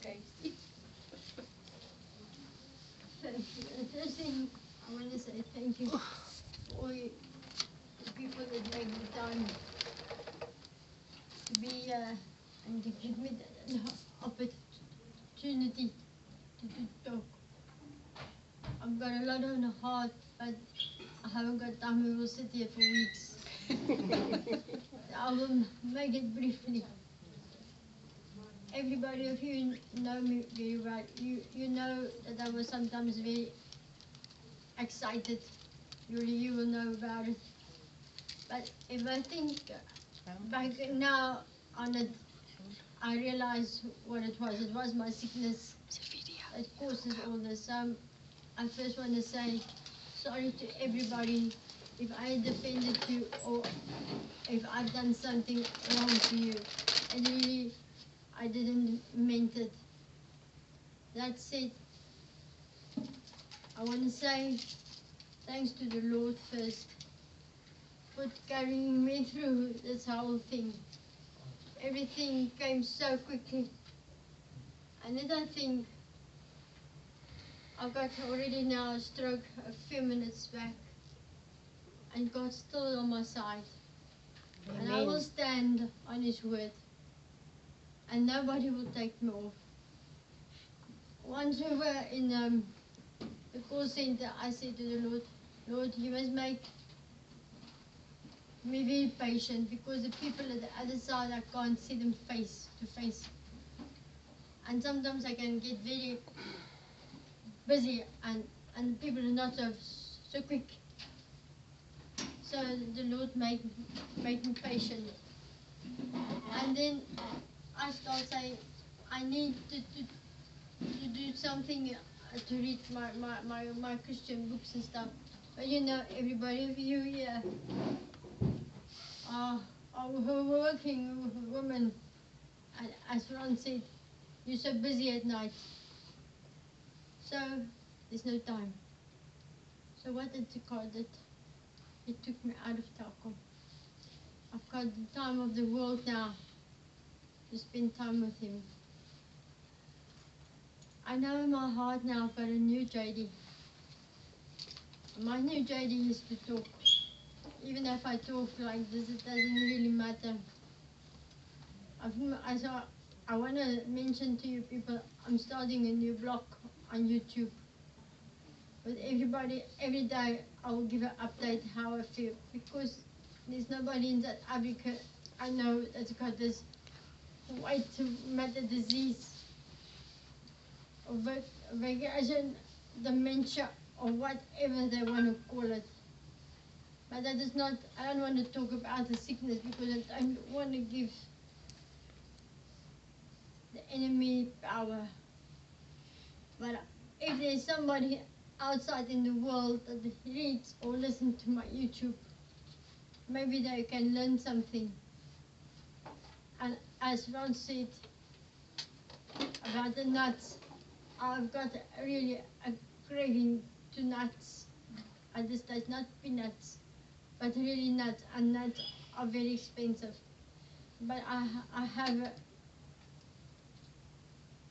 Okay. Thank you. The first thing I want to say thank you for all you people that make the time to be here and to give me the opportunity to talk. I've got a lot on the heart, but I haven't got time. We will sit here for weeks. I will make it briefly. Everybody of you know me very well. You know that I was sometimes very excited. You will know about it. But if I think back now on it, I realize what it was. It was my sickness that causes all this. I first want to say sorry to everybody if I offended you or if I've done something wrong to you. And really, I didn't mean it. That said, I want to say thanks to the Lord first for carrying me through this whole thing. Everything came so quickly. And then I think I got already now a stroke a few minutes back, and God's still on my side. Amen. And I will stand on His word, and nobody will take me off. Once we were in the call center, I said to the Lord, Lord, you must make me very patient, because the people at the other side, I can't see them face to face. And sometimes I can get very busy, and people are not so quick. So the Lord made me patient. And then I start saying, I need to do something to read my Christian books and stuff. But you know, everybody of you here are working women. And as Ron said, you're so busy at night. So there's no time. So what did God do? He took me out of Telkom. I've got the time of the world now to spend time with Him. I know in my heart now I've got a new JD. My new JD is to talk. Even if I talk like this, it doesn't really matter. I want to mention to you people, I'm starting a new blog on YouTube. With everybody, every day I will give an update how I feel, because there's nobody in South Africa I know that's got this white matter disease, or vacation, dementia, or whatever they want to call it. But that is not, I don't want to talk about the sickness, because I don't want to give the enemy power. But if there's somebody outside in the world that reads or listens to my YouTube, maybe they can learn something. And as Ron said about the nuts, I've got really a craving to nuts. At this stage, not peanuts, but really nuts, and nuts are very expensive. But I have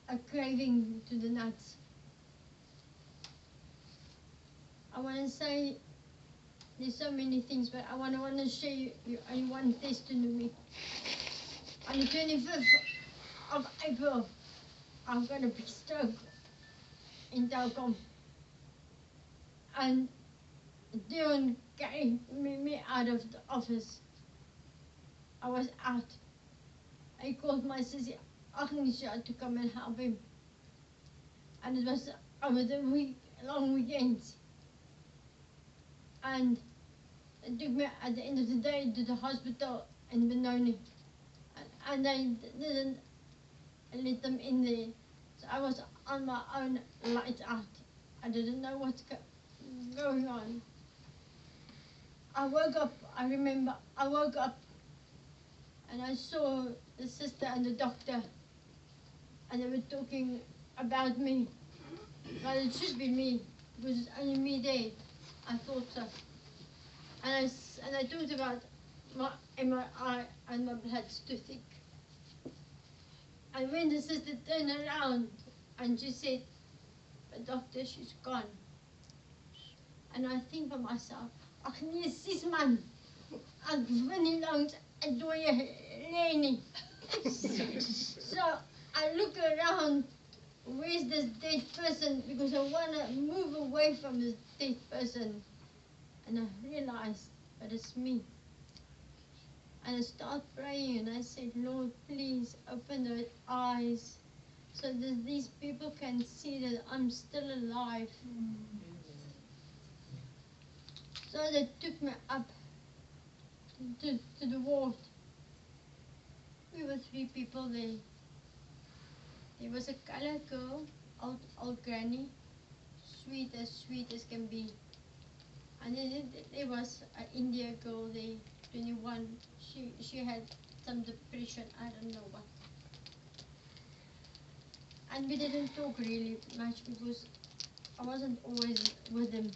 a craving to the nuts. I want to say there's so many things, but I want to share you only one testimony. On the 25th of April, I've got a big stroke in Telkom, and Dion carried me out of the office. I was out. I called my sister Agnesha to come and help him, and it was over the long weekends. And they took me at the end of the day to the hospital in Benoni, and they didn't let them in there. So I was on my own, lights out. I didn't know what's going on. I woke up, I remember, I woke up and I saw the sister and the doctor, and they were talking about me. But it should be me, because it's only me there. I thought so. And I talked about my MRI and my blood's too thick. And when the sister turned around and she said, "But doctor, she's gone." And I think for myself, ag nee, sis man, ek wil nie langs 'n dooie lê nie. So I look around, where's this dead person? Because I want to move away from this dead person. And I realized that it's me. And I start praying and I said, Lord, please open their eyes so that these people can see that I'm still alive. So they took me up to the ward. We were 3 people there. There was a colored girl, old granny, sweet as can be. And then there was an Indian girl there, 21. She had some depression, I don't know what. And we didn't talk really much because I wasn't always with them.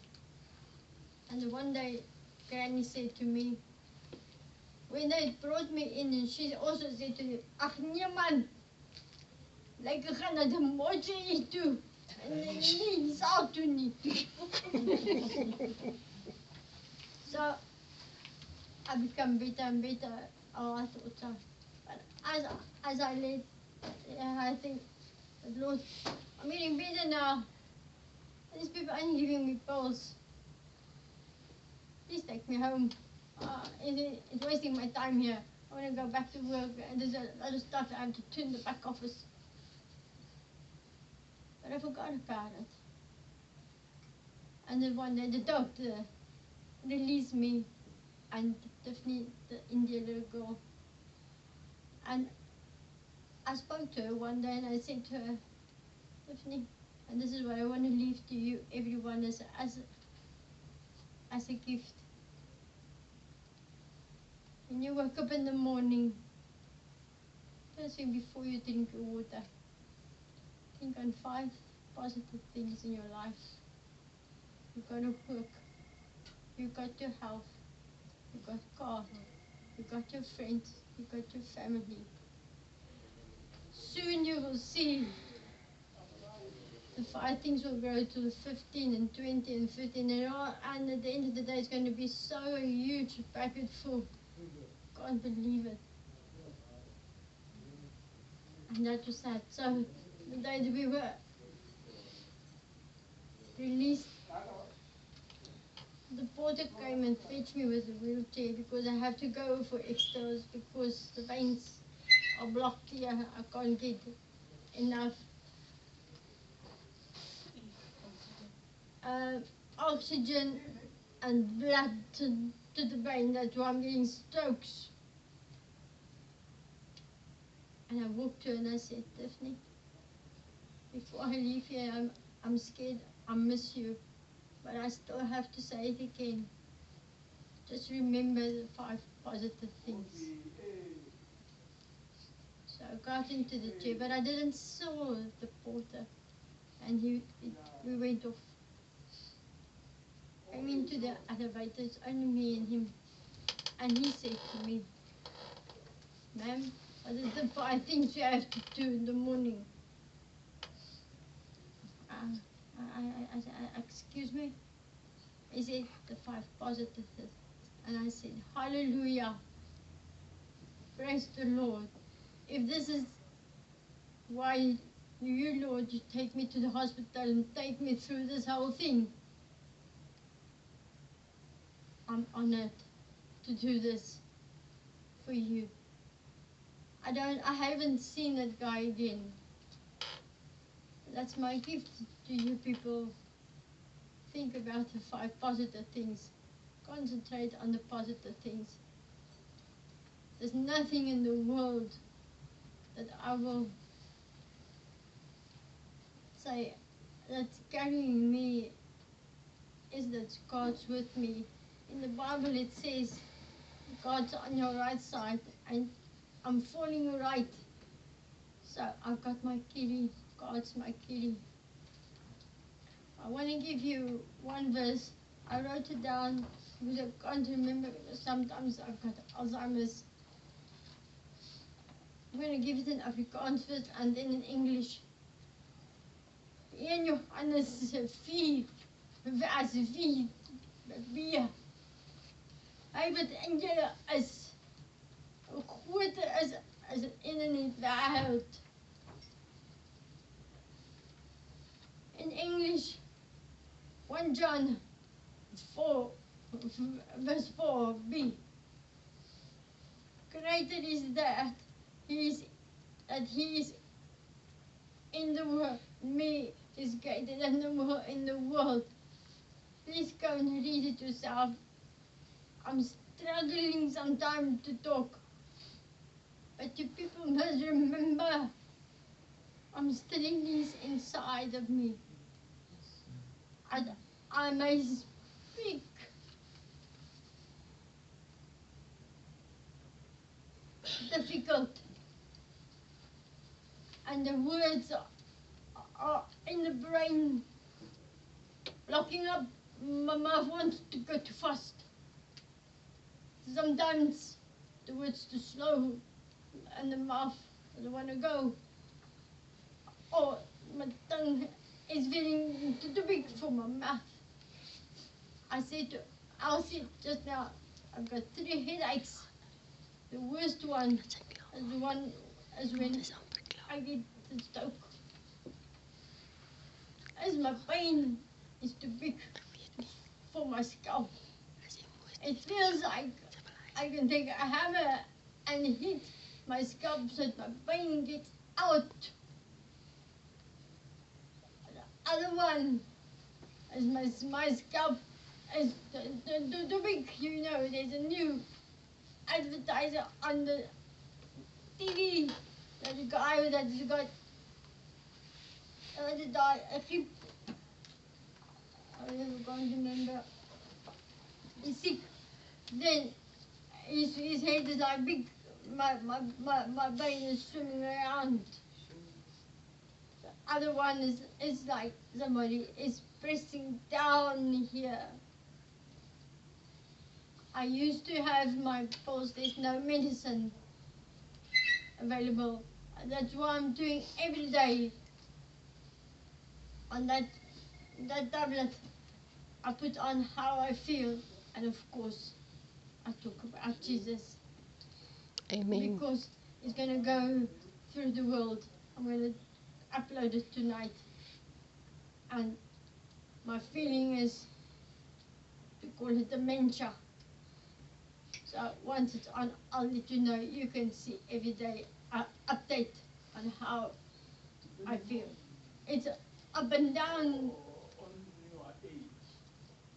And one day, Granny said to me, when they brought me in, and she also said to me, ag nee man, like ek gaan na die moche hier toe. En nie sal toe nie. So I become better and better. I thought so. But as I lay, I think, Lord, I'm getting better now. These people aren't giving me pills. Please take me home. It's wasting my time here. I want to go back to work. And there's a lot of stuff I have to turn the back office. But I forgot about it. And then one day the doctor released me and Tiffany, the Indian little girl. And I spoke to her one day and I said to her, Tiffany, and this is what I want to leave to you, everyone, as a gift. When you wake up in the morning, first thing before you drink your water, think on 5 positive things in your life. You got to work, you got your health, you got car, you got your friends, you got your family. Soon you will see the 5 things will grow to 15 and 20 and 15 and at the end of the day it's going to be so huge packet full. Can't believe it. And that was sad. So the day that we were released, the porter came and fetched me with a wheelchair because I have to go for extras because the veins are blocked here. I can't get enough oxygen and blood to the brain. That's why I'm getting strokes. And I walked to her and I said, Tiffany, before I leave here, I'm scared, I miss you. But I still have to say it again. Just remember the 5 positive things. So I got into the chair, but I didn't saw the porter. And we went off. Came into the elevator, it's only me and him. And he said to me, ma'am, what is the 5 things you have to do in the morning? I said, excuse me? He said, the 5 positive things. And I said, hallelujah. Praise the Lord. If this is why you, Lord, you take me to the hospital and take me through this whole thing, I'm honored to do this for you. I haven't seen that guy again. That's my gift to you people. Think about the 5 positive things. Concentrate on the positive things. There's nothing in the world that I will say that's carrying me is that God's with me. In the Bible it says God's on your right side and I'm falling right. So I've got my kitty, God's my kitty. I want to give you one verse. I wrote it down because I can't remember. Sometimes I've got Alzheimer's. I'm going to give it in Afrikaans first and then in English. 1 Johannes 4, vers 4, 4. Hy wat in julle is, groter is as in die wêreld. In English, 1 John 4, verse 4b. Greater is that he is in the world. Me is greater than the world in the world. Please go and read it yourself. I'm struggling sometimes to talk, but you people must remember, I'm still this inside of me. I may speak, difficult, and the words are in the brain, blocking up. My mouth wants to go too fast. Sometimes the words too slow, and the mouth doesn't want to go. Or my tongue is feeling too big for my mouth. I said to Elsie just now, I've got 3 headaches. The worst one is when I get the stroke. As my pain is too big for my scalp. It feels like I can take a hammer and hit my scalp so that my pain gets out. The other one is my scalp is too big. You know, there's a new advertiser on the TV. There's a guy that's got a hip. I can't remember. He's sick. Then his head is like big. My brain is swimming around. The other one is like somebody is pressing down here. I used to have my pulse. There's no medicine available. That's what I'm doing every day. On that tablet, I put on how I feel, and of course, I talk about Jesus. Amen. Because it's going to go through the world. I'm going to upload it tonight. And my feeling is to call it dementia. So once it's on, I'll let you know. You can see every day update on how I feel. It's up and down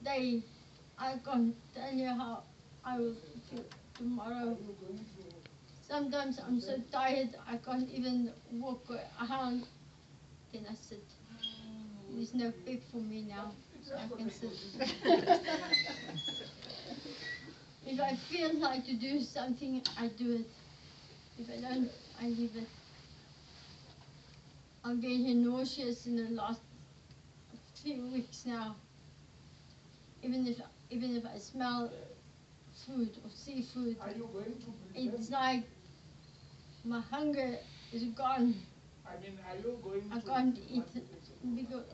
day. I can't tell you how I will feel tomorrow. Sometimes I'm so tired I can't even walk around. Then I sit. There's no pep for me now, so I can sit. If I feel like to do something, I do it. If I don't, I leave it. I'm getting nauseous in the last few weeks now. Even if I smell food or seafood, it's like my hunger is gone. I can't eat it because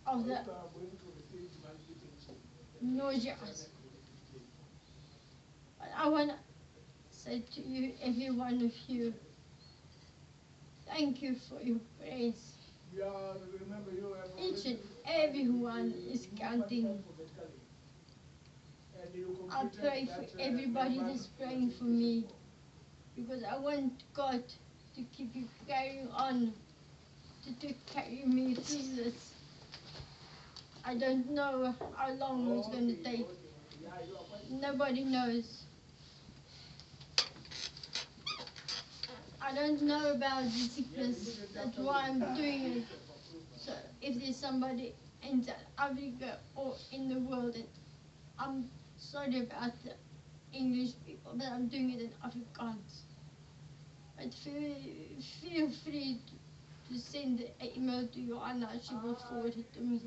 of the nausea. But I want to say to you, every one of you, thank you for your prayers. Each and every one is counting. I pray for everybody that's praying for me, because I want God to keep you carrying on, to carry me through this. I don't know how long it's going to take. Nobody knows. I don't know about the sickness. That's why I'm doing it. So if there's somebody in South Africa or in the world, and I'm sorry about the English people, but I'm doing it in Afrikaans. But feel free to send an email to Joanna. She will forward it to me.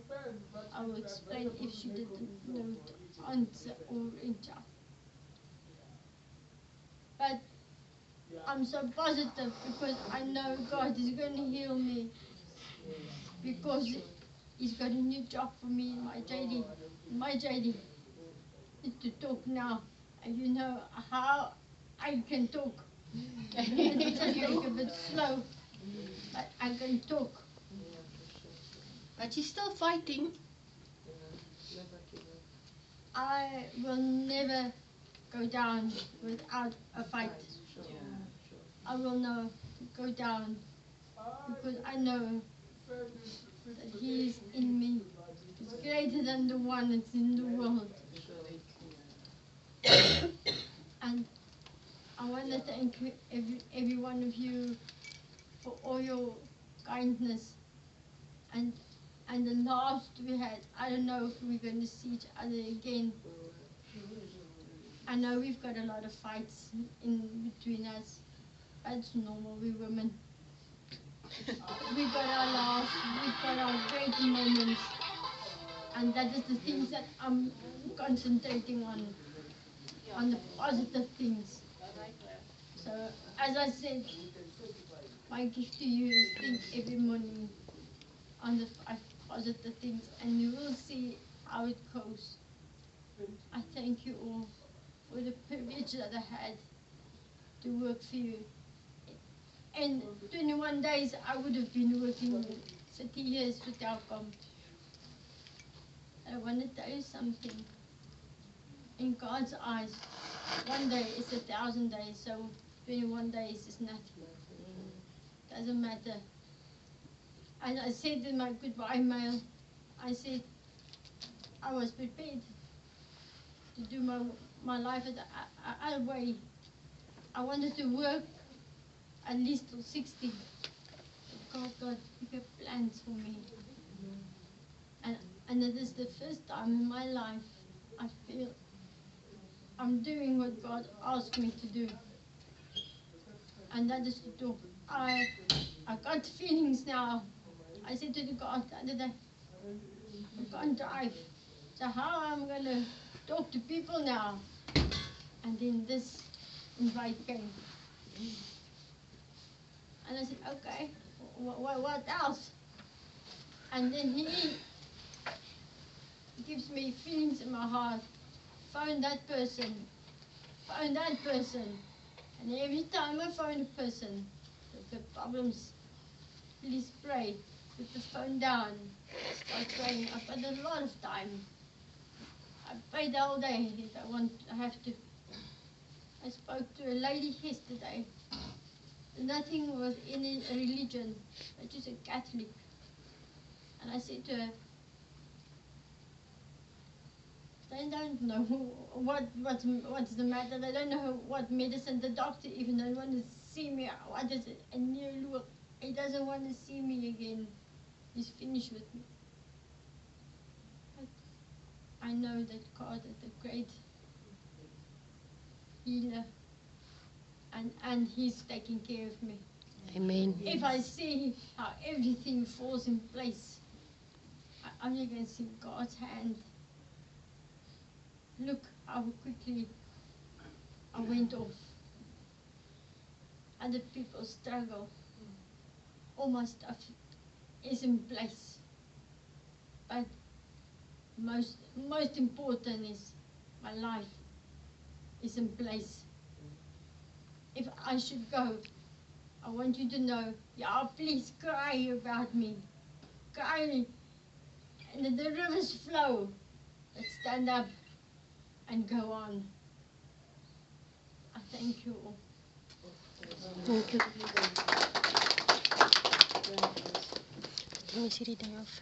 I will explain if she didn't know to answer or reach out. But I'm so positive because I know God is going to heal me because He's got a new job for me in my JD. My JD is to talk now, and you know how I can talk. It's just like a bit slow, but I can talk. But you're still fighting. I will never go down without a fight. I will not go down because I know that He is in me. He's greater than the one that's in the world. And I want to thank every one of you for all your kindness and the laughs we had. I don't know if we're going to see each other again. I know we've got a lot of fights in between us. That's normal, we women. We've got our laughs, we've got our great moments, and that is the things that I'm concentrating on the positive things. So, as I said, my gift to you is think every morning on the 5 positive things, and you will see how it goes. I thank you all for the privilege that I had to work for you. In 21 days, I would have been working 30 years for Telkom. I want to tell you something. In God's eyes, 1 day is 1,000 days, so 21 days is nothing. Doesn't matter. And I said in my goodbye mail, I said I was prepared to do my life at a way. I wanted to work at least till 60. But God got bigger plans for me. And it is the first time in my life I feel I'm doing what God asked me to do. And that is to talk. I got feelings now. I said to the God the other day, I can't drive. So how am I going to talk to people now? And then this invite came. And I said, okay, what else? And then he gives me feelings in my heart. Phone that person. Phone that person. And every time I phone a person, they've got problems. Please pray. Put the phone down. Start praying. I've got a lot of time. I prayed all day if I have to. I spoke to a lady yesterday. Nothing was in a religion, but she's a Catholic. And I said to her, they don't know what's the matter. They don't know what medicine. The doctor even don't want to see me. What is it? And look, he doesn't want to see me again. He's finished with me. But I know that God is a great healer, and He's taking care of me. Amen. If I see how everything falls in place, I only can see God's hand. Look how quickly I went off. Other people struggle. All my stuff is in place. But most important is my life is in place. If I should go, I want you to know, yeah, please cry about me. Cry. And the rivers flow. But stand up and go on. I thank you all. Thank you. Let me see the day off.